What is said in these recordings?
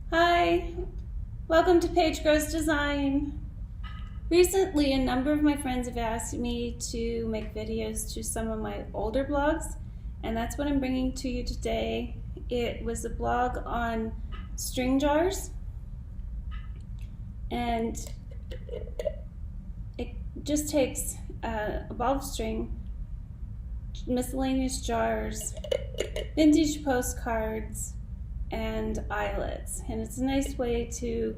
Hi, welcome to Paige Grows Design. Recently, a number of my friends have asked me to make videos to some of my older blogs, and that's what I'm bringing to you today. It was a blog on string jars, and it just takes a ball of string, miscellaneous jars, vintage postcards, and eyelets, and it's a nice way to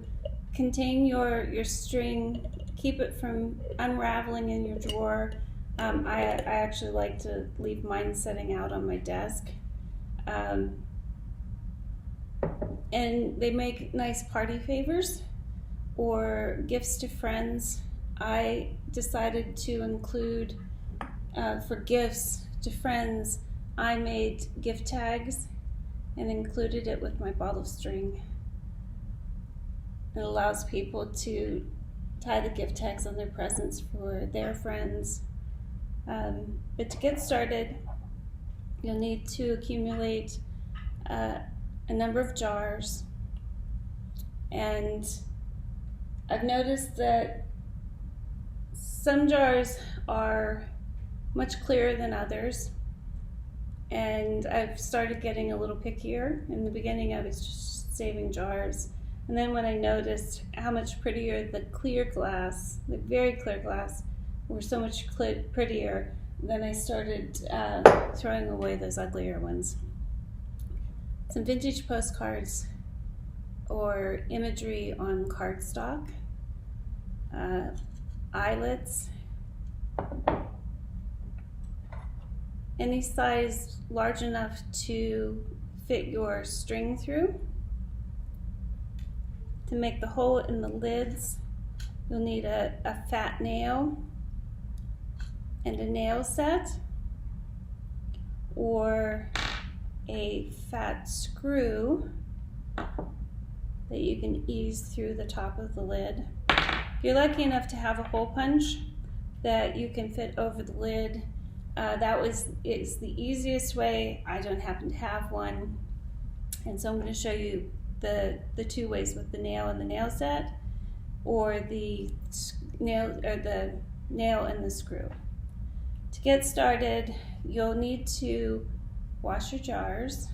contain your string, keep it from unraveling in your drawer. I actually like to leave mine setting out on my desk, and they make nice party favors or gifts to friends. I decided to include for gifts to friends, I made gift tags and included it with my ball of string. It allows people to tie the gift tags on their presents for their friends. But to get started, you'll need to accumulate a number of jars. And I've noticed that some jars are much clearer than others. And I've started getting a little pickier. In the beginning, I was just saving jars. And then when I noticed how much prettier the clear glass, the very clear glass, were so much prettier, then I started throwing away those uglier ones. Some vintage postcards or imagery on cardstock, eyelets, any size large enough to fit your string through. To make the hole in the lids, you'll need a fat nail and a nail set, or a fat screw that you can ease through the top of the lid. If you're lucky enough to have a hole punch that you can fit over the lid, it's the easiest way. I don't happen to have one, and so I'm going to show you the two ways with the nail and the nail set, or the nail and the screw. To get started, you'll need to wash your jars,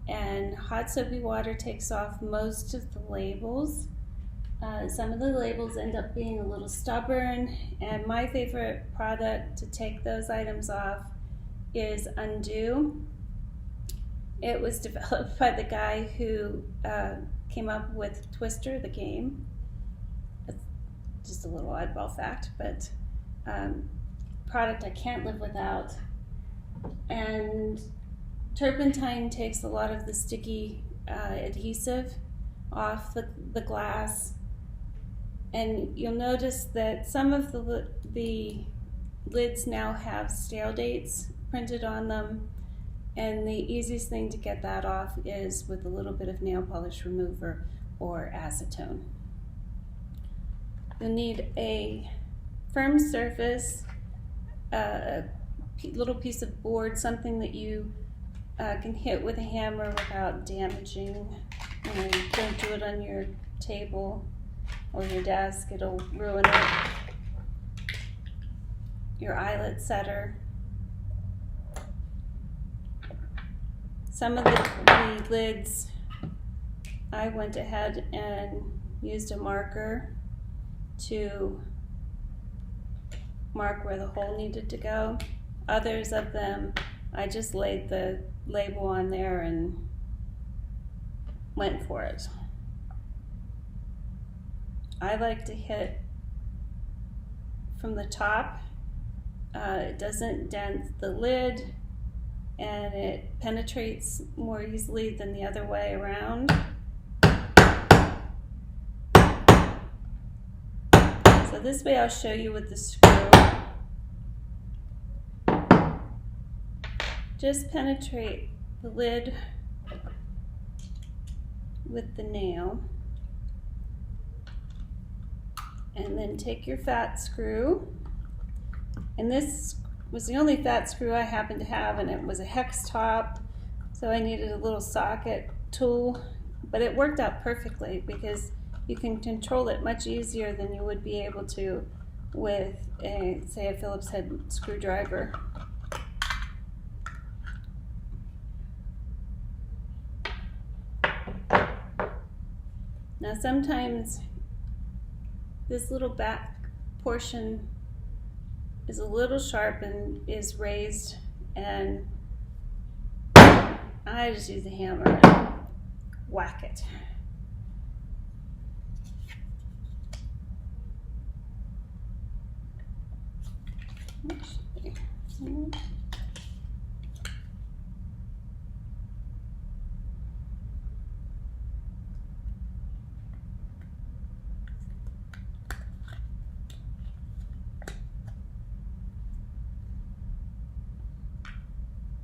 and hot soapy water takes off most of the labels. Some of the labels end up being a little stubborn, and my favorite product to take those items off is Undo. It was developed by the guy who came up with Twister, the game. It's just a little oddball fact, but product I can't live without. And turpentine takes a lot of the sticky adhesive off the glass. And you'll notice that some of the lids now have stale dates printed on them, and the easiest thing to get that off is with a little bit of nail polish remover or acetone. You'll need a firm surface, a little piece of board, something that you can hit with a hammer without damaging. Don't do it on your table or your desk, it'll ruin it. Your eyelet setter. Some of the lids, I went ahead and used a marker to mark where the hole needed to go. Others of them, I just laid the label on there and went for it. I like to hit from the top. It doesn't dent the lid, and it penetrates more easily than the other way around. So this way I'll show you with the screw. Just penetrate the lid with the nail, and then take your fat screw, and this was the only fat screw I happened to have, and it was a hex top, so I needed a little socket tool but it worked out perfectly because you can control it much easier than you would be able to with say a Phillips head screwdriver. Now sometimes this little back portion is a little sharp and is raised, and I just use a hammer and whack it.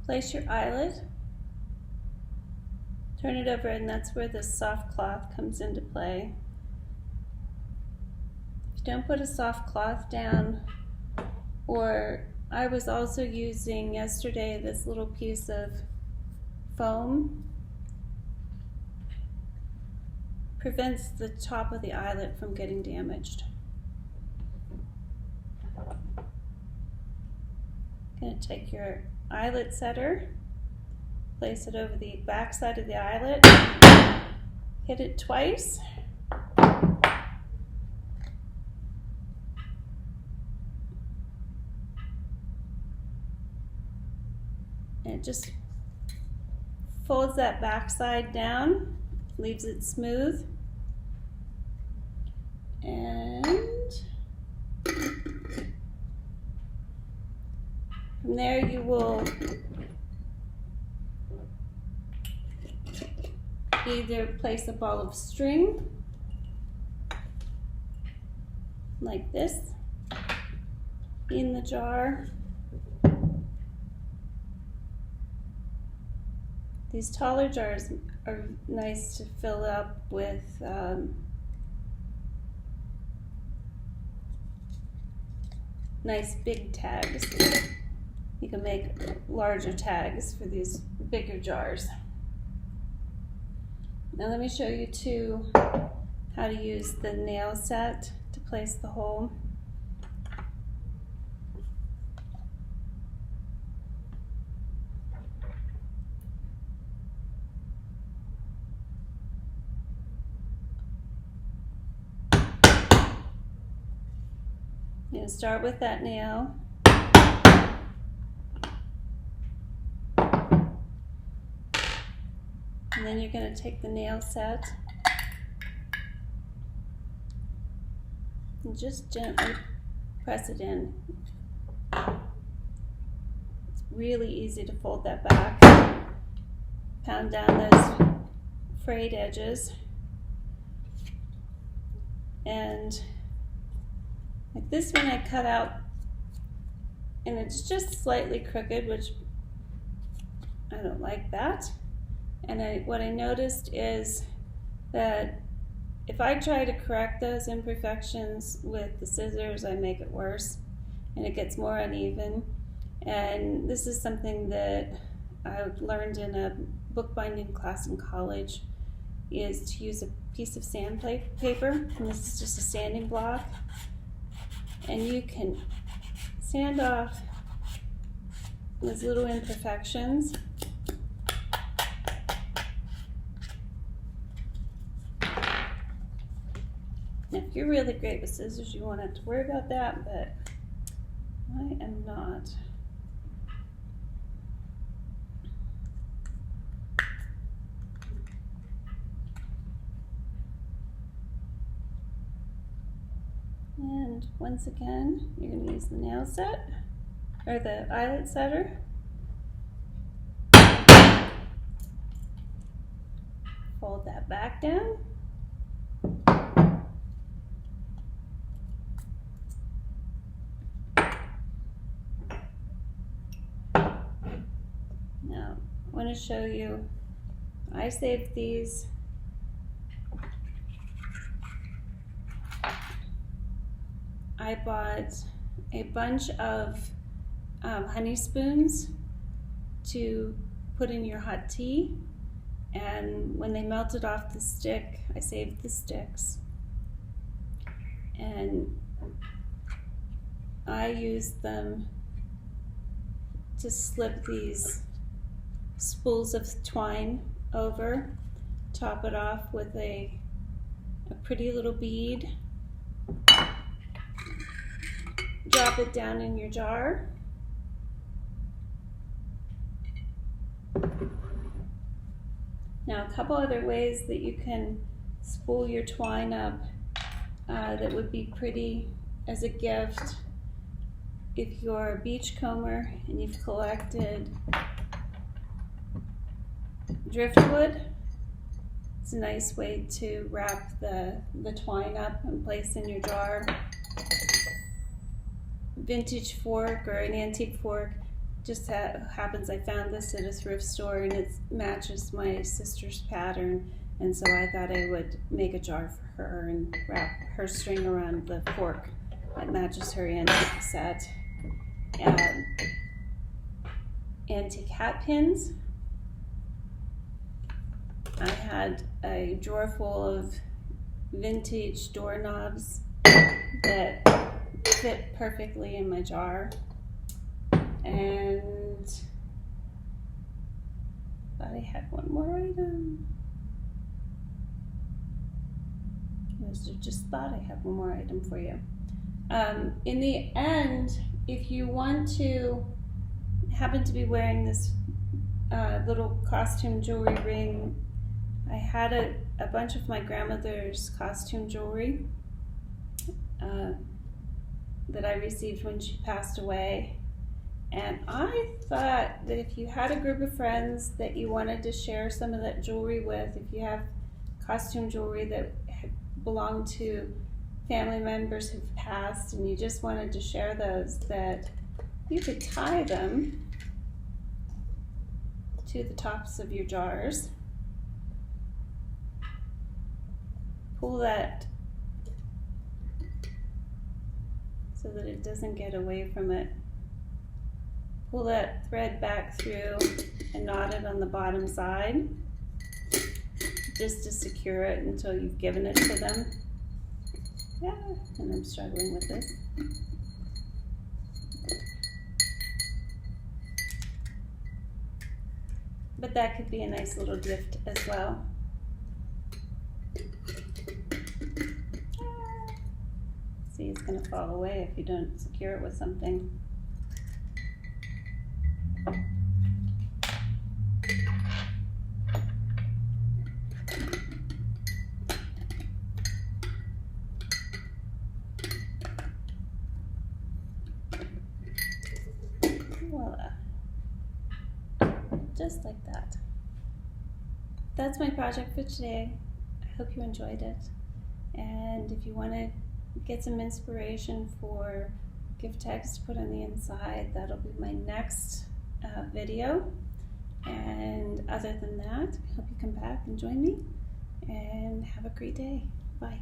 Place your eyelet, turn it over, and that's where the soft cloth comes into play. If you don't put a soft cloth down, or I was also using yesterday this little piece of foam, prevents the top of the eyelet from getting damaged. Going to take your eyelet setter, place it over the back side of the eyelet, hit it twice, and it just folds that back side down, leaves it smooth, and from there you will either place a ball of string like this in the jar. These taller jars are nice to fill up with nice big tags. You can make larger tags for these bigger jars. Now let me show you too how to use the nail set to place the hole. You're going to start with that nail. And then you're going to take the nail set and just gently press it in. It's really easy to fold that back. Pound down those frayed edges. And like this one I cut out and it's just slightly crooked, which I don't like that. And what I noticed is that if I try to correct those imperfections with the scissors, I make it worse and it gets more uneven. And this is something that I learned in a bookbinding class in college, is to use a piece of sandpaper, and this is just a sanding block, and you can sand off those little imperfections. Now, if you're really great with scissors, you won't have to worry about that, but I am not. And once again, you're going to use the nail set, or the eyelet setter. Fold that back down. Now, I want to show you, I saved these. I bought a bunch of honey spoons to put in your hot tea, and when they melted off the stick, I saved the sticks, and I used them to slip these spools of twine over, top it off with a pretty little bead, drop it down in your jar. Now, a couple other ways that you can spool your twine up that would be pretty as a gift. If you're a beachcomber and you've collected driftwood, it's a nice way to wrap the twine up and place in your jar. Vintage fork or an antique fork, just happens I found this at a thrift store, and it matches my sister's pattern, and so I thought I would make a jar for her and wrap her string around the fork that matches her antique set. Antique hat pins. I had a drawer full of vintage doorknobs that fit perfectly in my jar, and thought I had one more item. I just thought I had one more item for you. In the end, if you want to happen to be wearing this little costume jewelry ring, I had a bunch of my grandmother's costume jewelry that I received when she passed away. And I thought that if you had a group of friends that you wanted to share some of that jewelry with, if you have costume jewelry that belonged to family members who've passed and you just wanted to share those, that you could tie them to the tops of your jars. Pull that so that it doesn't get away from it. Pull that thread back through and knot it on the bottom side just to secure it until you've given it to them. Yeah, and I'm struggling with this. But that could be a nice little gift as well. See, it's going to fall away if you don't secure it with something. Voila. Just like that. That's my project for today. I hope you enjoyed it. And if you want to get some inspiration for gift tags to put on the inside, that'll be my next video. And other than that, I hope you come back and join me, and have a great day. Bye.